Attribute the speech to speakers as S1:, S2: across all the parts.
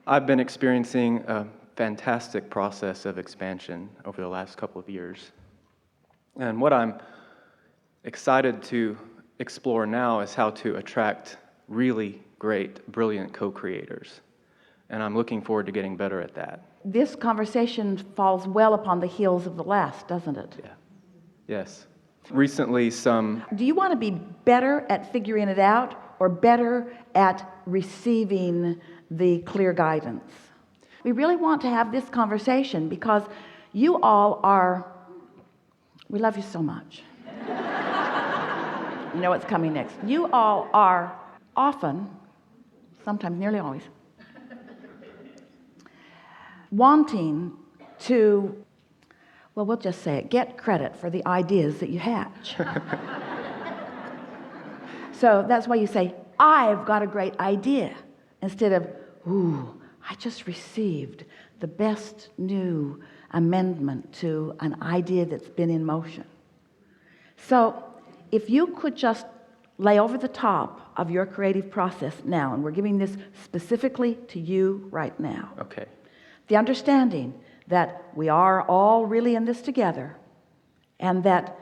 S1: I've been experiencing a fantastic process of expansion over the last couple of years. And what I'm excited to explore now is how to attract really great, brilliant co-creators. And I'm looking forward to getting better at that.
S2: This conversation falls well upon the heels of the last, doesn't it?
S1: Yeah. Yes. Recently,
S2: Do you want to be better at figuring it out or better at receiving the clear guidance? We really want to have this conversation because you all we love you so much. You know what's coming next. You all are often, sometimes nearly always, wanting to, well, we'll just say it, get credit for the ideas that you hatch. So that's why you say, I've got a great idea, instead of, ooh, I just received the best new amendment to an idea that's been in motion. So if you could just lay over the top of your creative process now, and we're giving this specifically to you right now.
S1: Okay.
S2: The understanding that we are all really in this together, and that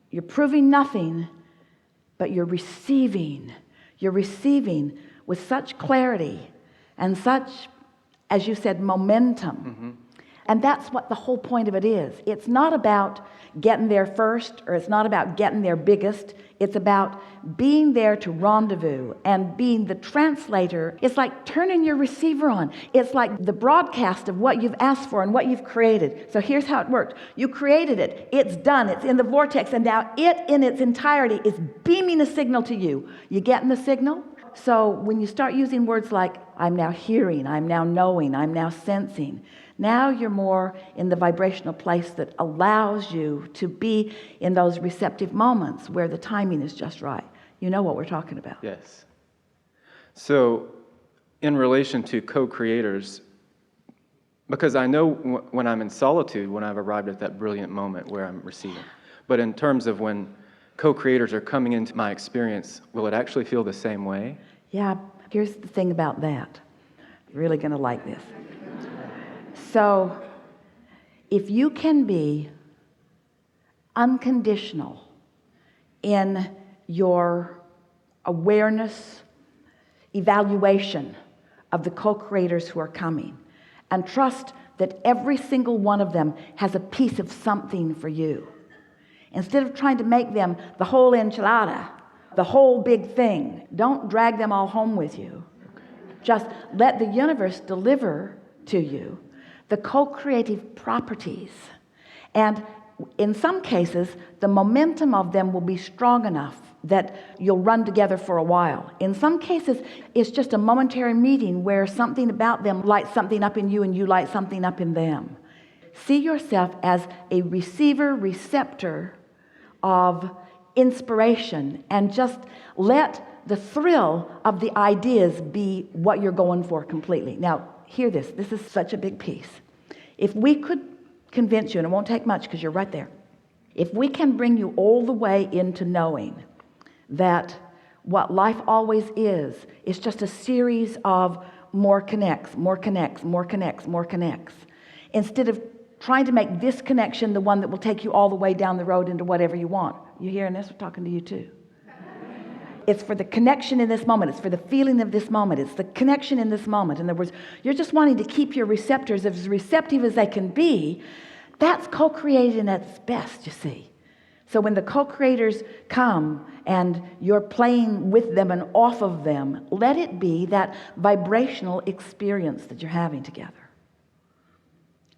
S2: you're proving nothing, but you're receiving with such clarity and such, as you said, momentum.
S1: Mm-hmm.
S2: And that's what the whole point of it is. It's not about getting there first, or it's not about getting there biggest. It's about being there to rendezvous and being the translator. It's like turning your receiver on. It's like the broadcast of what you've asked for and what you've created. So here's how it worked. You created it. It's done. It's in the vortex. And now it in its entirety is beaming a signal to you. You getting the signal? So when you start using words like, I'm now hearing, I'm now knowing, I'm now sensing, now you're more in the vibrational place that allows you to be in those receptive moments where the timing is just right. You know what we're talking about.
S1: Yes. So in relation to co-creators, because I know when I'm in solitude, when I've arrived at that brilliant moment where I'm receiving. But in terms of when co-creators are coming into my experience, will it actually feel the same way?
S2: Yeah, here's the thing about that. You're really going to like this. So, if you can be unconditional in your awareness, evaluation of the co-creators who are coming, and trust that every single one of them has a piece of something for you, instead of trying to make them the whole enchilada, the whole big thing, don't drag them all home with you. Just let the universe deliver to you the co-creative properties. And in some cases, the momentum of them will be strong enough that you'll run together for a while. In some cases, it's just a momentary meeting where something about them lights something up in you and you light something up in them. See yourself as a receptor of inspiration, and just let the thrill of the ideas be what you're going for completely. Now, hear this. This is such a big piece. If we could convince you, and it won't take much because you're right there, if we can bring you all the way into knowing that what life always is just a series of more connects, instead of trying to make this connection the one that will take you all the way down the road into whatever you want. You hearing this? We're talking to you too. It's for the connection in this moment. It's for the feeling of this moment. It's the connection in this moment. In other words, you're just wanting to keep your receptors as receptive as they can be. That's co-creating at its best, you see. So when the co-creators come and you're playing with them and off of them, let it be that vibrational experience that you're having together.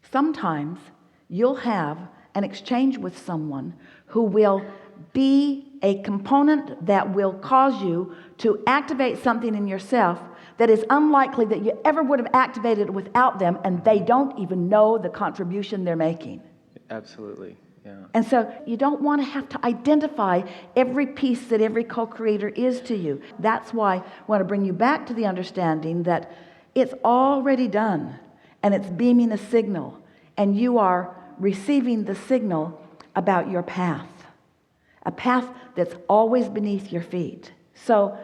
S2: Sometimes you'll have an exchange with someone who will be a component that will cause you to activate something in yourself that is unlikely that you ever would have activated without them, and they don't even know the contribution they're making.
S1: Absolutely, yeah.
S2: And so you don't want to have to identify every piece that every co-creator is to you. That's why I want to bring you back to the understanding that it's already done, and it's beaming a signal, and you are receiving the signal about your path. A path that's always beneath your feet. So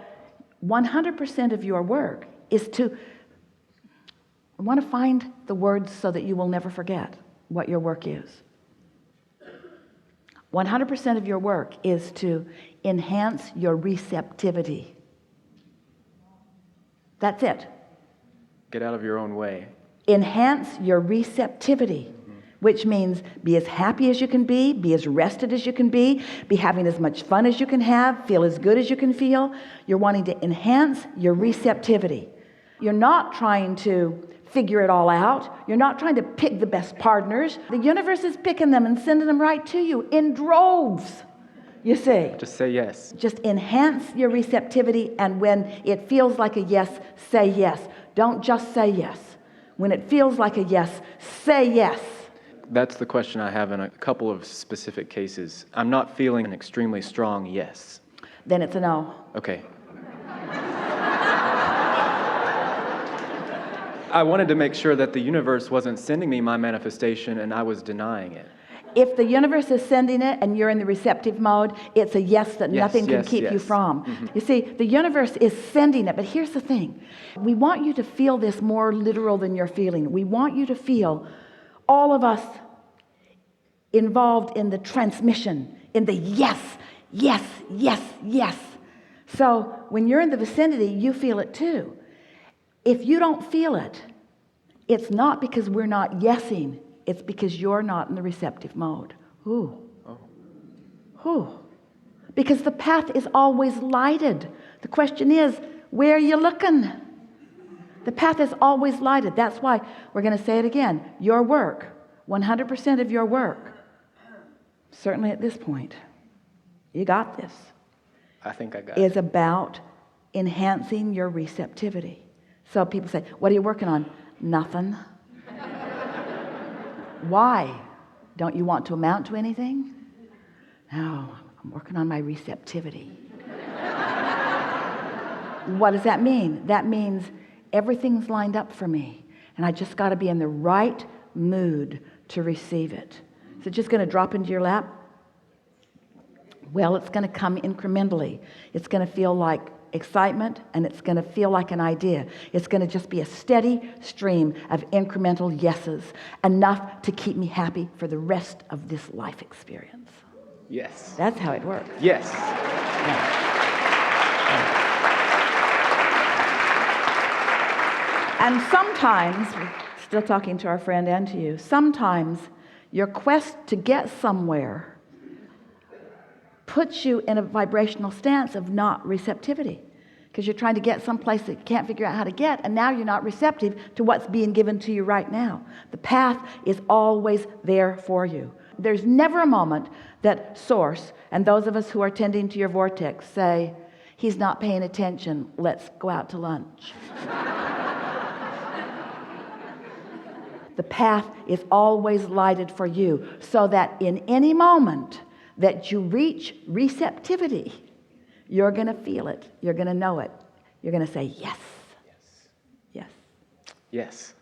S2: 100% of your work is to I want to find the words so that you will never forget what your work is. 100% of your work is to enhance your receptivity. That's it.
S1: Get out of your own way.
S2: Enhance your receptivity, which means be as happy as you can be as rested as you can be having as much fun as you can have, feel as good as you can feel. You're wanting to enhance your receptivity. You're not trying to figure it all out. You're not trying to pick the best partners. The universe is picking them and sending them right to you in droves, you see.
S1: Just say yes.
S2: Just enhance your receptivity, and when it feels like a yes, say yes. Don't just say yes. When it feels like a yes, say yes.
S1: That's the question I have in a couple of specific cases. I'm not feeling an extremely strong yes.
S2: Then it's a no.
S1: Okay. I wanted to make sure that the universe wasn't sending me my manifestation and I was denying it.
S2: If the universe is sending it and you're in the receptive mode, it's a yes that nothing can keep you from.
S1: Mm-hmm.
S2: You see, the universe is sending it, but here's the thing. We want you to feel this more literal than you're feeling. We want you to feel all of us involved in the transmission, in the yes, yes, yes, yes. So when you're in the vicinity, you feel it too. If you don't feel it, it's not because we're not yesing. It's because you're not in the receptive mode. Ooh. Oh. Ooh. Because the path is always lighted. The question is, where are you looking? The path is always lighted. That's why we're going to say it again. Your work, 100% of your work, certainly at this point, you got this.
S1: I think I got
S2: is
S1: it.
S2: about enhancing your receptivity. So people say, what are you working on? Nothing. Why? Don't you want to amount to anything? No, I'm working on my receptivity. What does that mean? That means everything's lined up for me, and I just got to be in the right mood to receive it. Is it just going to drop into your lap? Well, it's going to come incrementally. It's going to feel like excitement, and it's going to feel like an idea. It's going to just be a steady stream of incremental yeses, enough to keep me happy for the rest of this life experience.
S1: Yes.
S2: That's how it works.
S1: Yes.
S2: Yeah. And sometimes, still talking to our friend and to you, sometimes your quest to get somewhere puts you in a vibrational stance of not receptivity, because you're trying to get someplace that you can't figure out how to get, and now you're not receptive to what's being given to you right now. The path is always there for you. There's never a moment that Source and those of us who are tending to your vortex say, he's not paying attention, let's go out to lunch. The path is always lighted for you, so that in any moment that you reach receptivity, you're going to feel it. You're going to know it. You're going to say, yes.
S1: Yes.
S2: Yes.
S1: Yes.